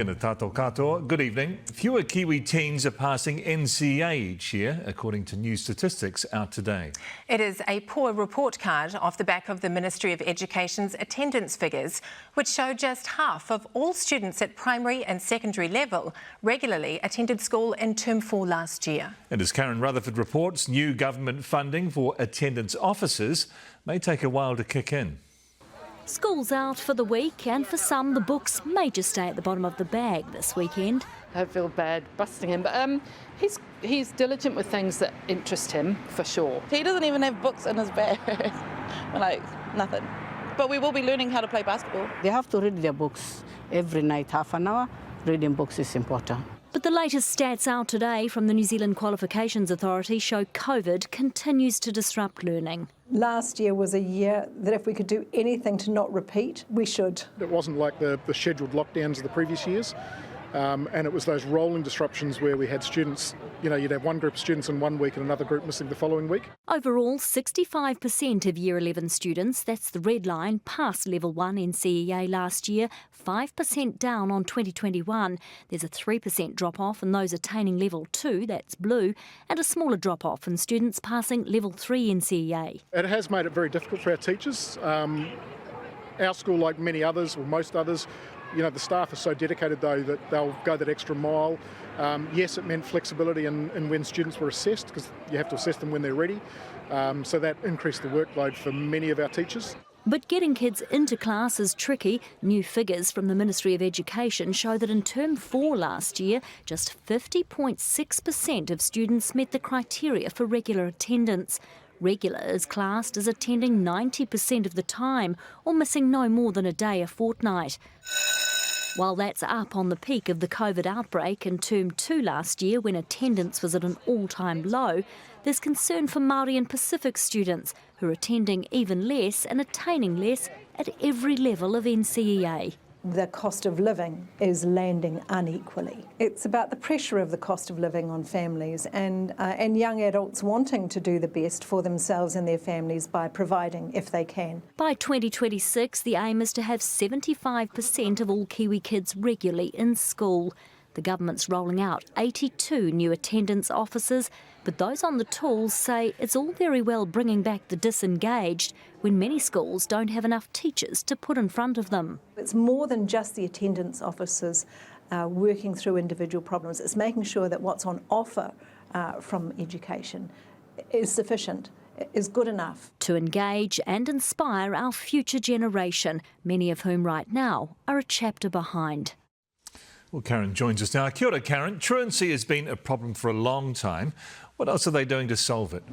Tātou katoa. Good evening. Fewer Kiwi teens are passing NCEA each year, according to new statistics out today. It is a poor report card off the back of the Ministry of Education's attendance figures, which show just half of all students at primary and secondary level regularly attended school in Term 4 last year. And as Karen Rutherford reports, new government funding for attendance officers may take a while to kick in. School's out for the week, and for some the books may just stay at the bottom of the bag this weekend. I feel bad busting him, but he's diligent with things that interest him, for sure. He doesn't even have books in his bag, like nothing. But we will be learning how to play basketball. They have to read their books every night, half an hour. Reading books is important. But the latest stats out today from the New Zealand Qualifications Authority show COVID continues to disrupt learning. Last year was a year that if we could do anything to not repeat, we should. It wasn't like the scheduled lockdowns of the previous years, and it was those rolling disruptions where we had students, you'd have one group of students in 1 week and another group missing the following week. Overall, 65% of Year 11 students, that's the red line, passed Level 1 NCEA last year, 5% down on 2021. There's a 3% drop-off in those attaining Level 2, that's blue, and a smaller drop-off in students passing Level 3 NCEA. It has made it very difficult for our teachers. Our school, like many others, or most others, the staff are so dedicated though that they'll go that extra mile. Yes, it meant flexibility in when students were assessed, because you have to assess them when they're ready. So that increased the workload for many of our teachers. But getting kids into class is tricky. New figures from the Ministry of Education show that in Term 4 last year, just 50.6% of students met the criteria for regular attendance. Regular is classed as attending 90% of the time, or missing no more than a day a fortnight. While that's up on the peak of the COVID outbreak in Term 2 last year, when attendance was at an all-time low, there's concern for Māori and Pacific students who are attending even less and attaining less at every level of NCEA. The cost of living is landing unequally. It's about the pressure of the cost of living on families and young adults wanting to do the best for themselves and their families by providing if they can. By 2026, the aim is to have 75% of all Kiwi kids regularly in school. The government's rolling out 82 new attendance officers, but those on the tools say it's all very well bringing back the disengaged when many schools don't have enough teachers to put in front of them. It's more than just the attendance officers working through individual problems. It's making sure that what's on offer from education is sufficient, is good enough. To engage and inspire our future generation, many of whom right now are a chapter behind. Well, Karen joins us now. Kia ora, Karen. Truancy has been a problem for a long time. What else are they doing to solve it?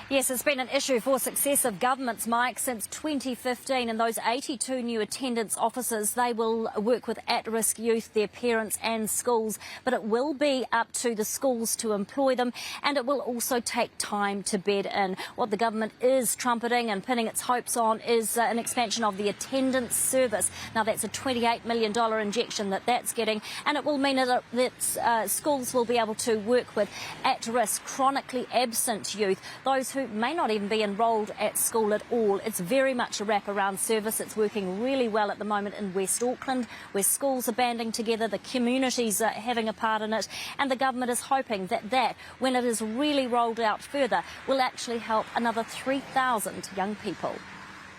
Yes, it's been an issue for successive governments, Mike, since 2015, and those 82 new attendance officers, they will work with at-risk youth, their parents and schools, but it will be up to the schools to employ them, and it will also take time to bed in. What the government is trumpeting and pinning its hopes on is an expansion of the attendance service. Now, that's a $28 million injection that's getting, and it will mean that schools will be able to work with at-risk, chronically absent youth, those who may not even be enrolled at school at all. It's very much a wraparound service. It's working really well at the moment in West Auckland, where schools are banding together, the communities are having a part in it, and the government is hoping that when it is really rolled out further, will actually help another 3,000 young people.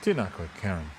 Tēnā koe, Karen.